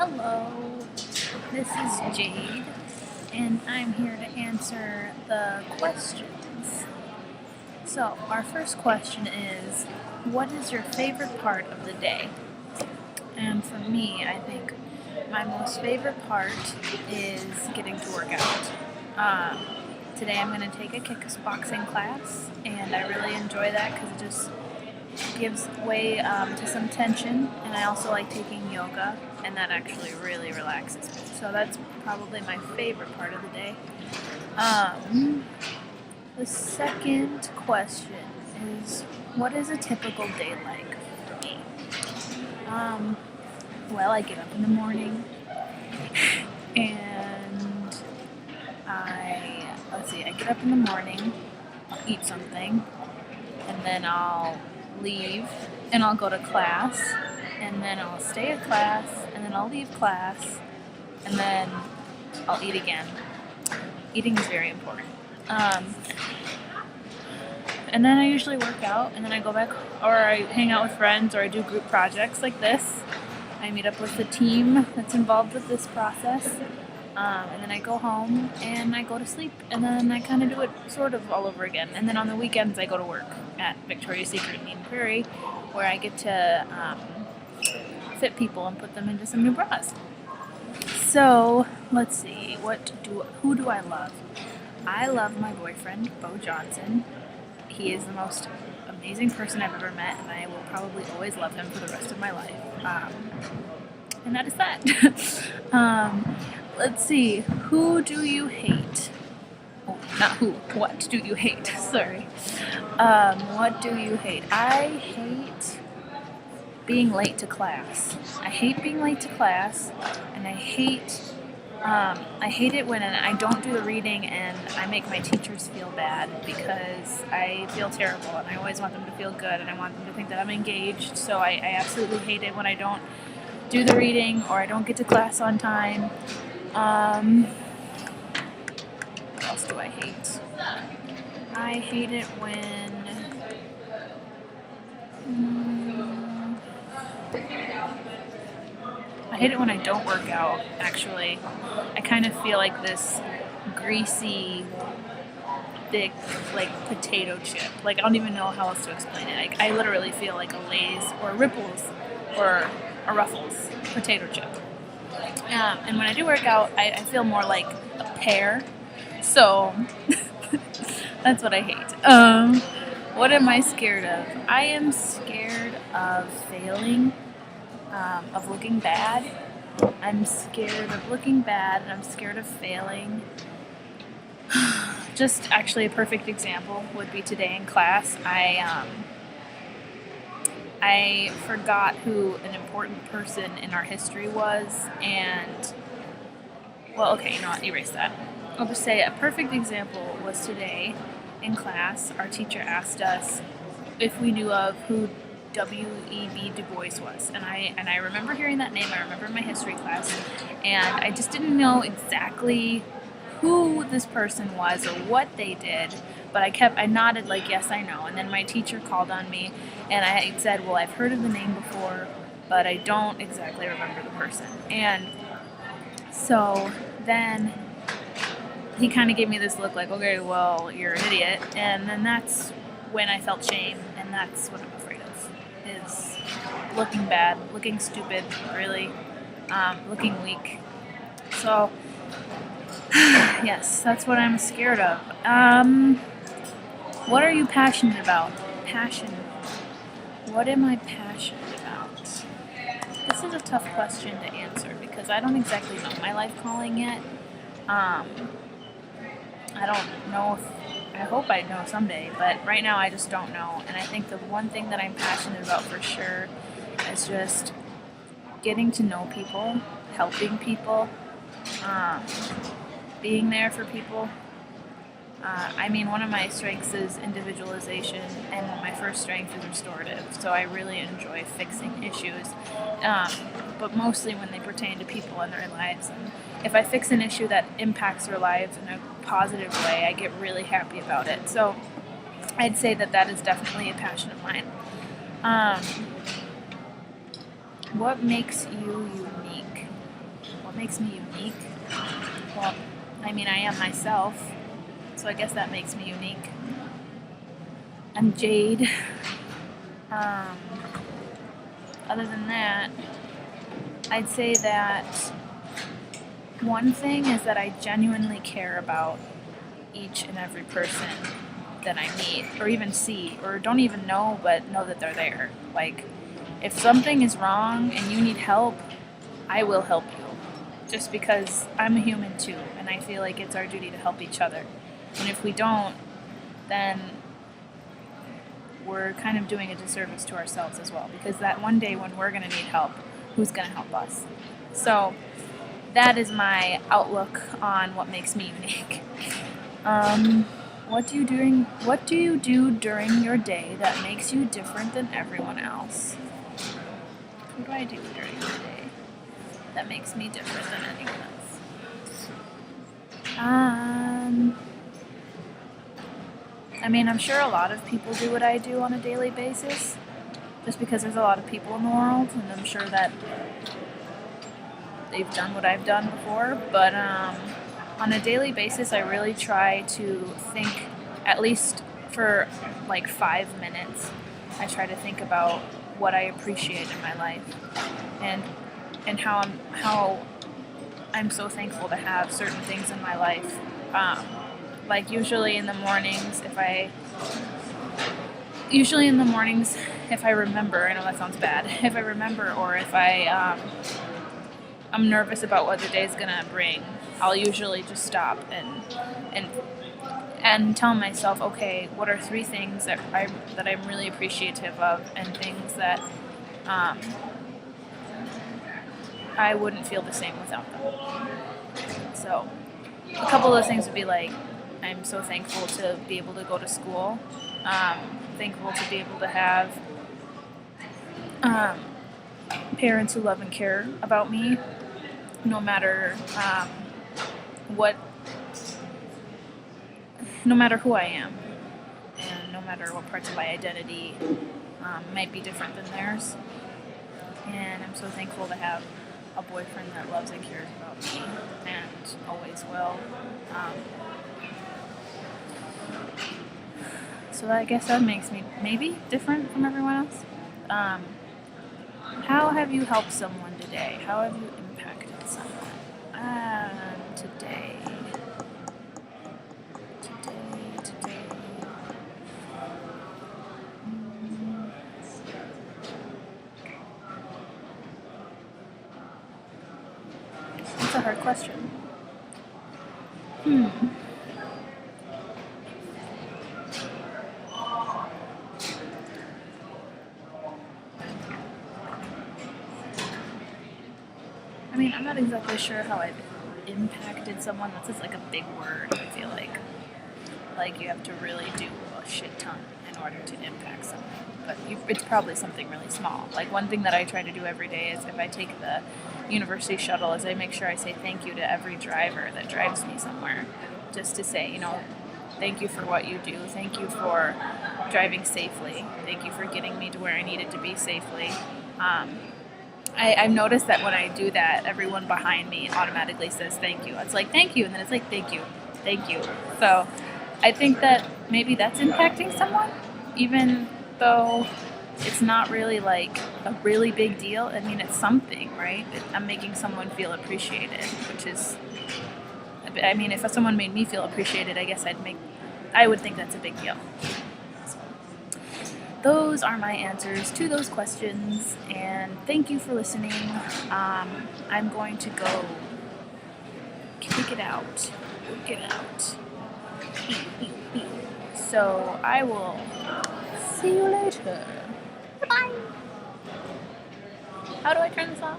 Hello, this is Jade, and I'm here to answer the questions. So, our first question is, what is your favorite part of the day? And for me, I think my most favorite part is getting to work out. Um, Today I'm going to take a kickboxing class, and I really enjoy that because it just gives way to some tension, and I also like taking yoga, and that actually really relaxes me. So that's probably my favorite part of the day. The second question is, what is a typical day like for me? Well, I get up in the morning, and I get up in the morning, I'll eat something, and then I'll leave and I'll go to class, and then I'll stay at class, and then I'll leave class, and then I'll eat again. Eating is very important. And then I usually work out, and then I go back, or I hang out with friends, or I do group projects like this. I meet up with the team that's involved with this process, and then I go home and I go to sleep, and then I kind of do it sort of all over again. And then on the weekends I go to work at Victoria's Secret in Eden Prairie, where I get to fit people and put them into some new bras. So let's see, who do I love? I love my boyfriend, Bo Johnson. He is the most amazing person I've ever met, and I will probably always love him for the rest of my life. And that is that. Let's see, who do you hate? Oh, not who, what do you hate? Sorry. What do you hate? I hate being late to class. I hate being late to class, and I hate it when I don't do the reading and I make my teachers feel bad because I feel terrible, and I always want them to feel good, and I want them to think that I'm engaged. So I absolutely hate it when I don't do the reading or I don't get to class on time. What else do I hate? I hate it when I don't work out, actually. I kind of feel like this greasy, thick, like potato chip. Like, I don't even know how else to explain it. I literally feel like a Lay's or Ripples or a Ruffles potato chip. And when I do work out, I feel more like a pear. So, that's what I hate. What am I scared of? I am scared of failing, of looking bad. I'm scared of looking bad, and I'm scared of failing. Just actually a perfect example would be today in class. I forgot who an important person in our history was, and erase that. I'll just say a perfect example was today in class. Our teacher asked us if we knew of who W.E.B. Du Bois was, and I remember hearing that name. I remember in my history class, and I just didn't know exactly who this person was or what they did, but I nodded like, yes, I know. And then my teacher called on me, and I said, well, I've heard of the name before, but I don't exactly remember the person. And so then he kind of gave me this look like, okay, well, you're an idiot. And then that's when I felt shame, and that's what I'm afraid of, is looking bad, looking stupid, really, looking weak. So, yes, that's what I'm scared of. What are you passionate about? What am I passionate about? This is a tough question to answer because I don't exactly know my life calling yet. I don't know I hope I know someday, but right now I just don't know. And I think the one thing that I'm passionate about for sure is just getting to know people, helping people, being there for people. One of my strengths is individualization, and my first strength is restorative. So I really enjoy fixing issues, but mostly when they pertain to people and their lives. And if I fix an issue that impacts their lives in a positive way, I get really happy about it. So I'd say that is definitely a passion of mine. What makes you unique? what makes me unique? Well, I mean, I am myself, so I guess that makes me unique. I'm Jade. Other than that, I'd say that one thing is that I genuinely care about each and every person that I meet, or even see, or don't even know, but know that they're there. Like, if something is wrong and you need help, I will help you. Just because I'm a human too, and I feel like it's our duty to help each other. And if we don't, then we're kind of doing a disservice to ourselves as well. Because that one day when we're going to need help, who's going to help us? So that is my outlook on what makes me unique. What do you do during your day that makes you different than everyone else? What do I do during the day that makes me different than anyone else? I mean, I'm sure a lot of people do what I do on a daily basis, just because there's a lot of people in the world, and I'm sure that they've done what I've done before. But on a daily basis, I really try to think, at least for like 5 minutes, I try to think about what I appreciate in my life, and how I'm so thankful to have certain things in my life. Like usually in the mornings, if I remember, I know that sounds bad, if I remember, or if I'm nervous about what the day's gonna bring, I'll usually just stop and tell myself, okay, what are 3 things that I'm really appreciative of, and things that I wouldn't feel the same without them. So a couple of those things would be like, I'm so thankful to be able to go to school. Thankful to be able to have parents who love and care about me, no matter who I am, and no matter what parts of my identity might be different than theirs. And I'm so thankful to have a boyfriend that loves and cares about me, and always will. So I guess that makes me maybe different from everyone else. How have you helped someone today? How have you impacted someone? Today. That's a hard question. I mean, I'm not exactly sure how I've impacted someone. That's just like a big word, I feel like. Like, you have to really do a shit ton in order to impact someone. But it's probably something really small. Like, one thing that I try to do every day is, if I take the university shuttle, is I make sure I say thank you to every driver that drives me somewhere. Just to say, thank you for what you do. Thank you for driving safely. Thank you for getting me to where I needed to be safely. I've noticed that when I do that, everyone behind me automatically says thank you. It's like, thank you, and then it's like, thank you. So I think that maybe that's impacting someone, even though it's not really like a really big deal. I mean, it's something, right? I'm making someone feel appreciated, which is, I mean, if someone made me feel appreciated, I guess I would think that's a big deal. Those are my answers to those questions, and thank you for listening. I'm going to go kick it out, work it out. So I will see you later. Bye. How do I turn this off?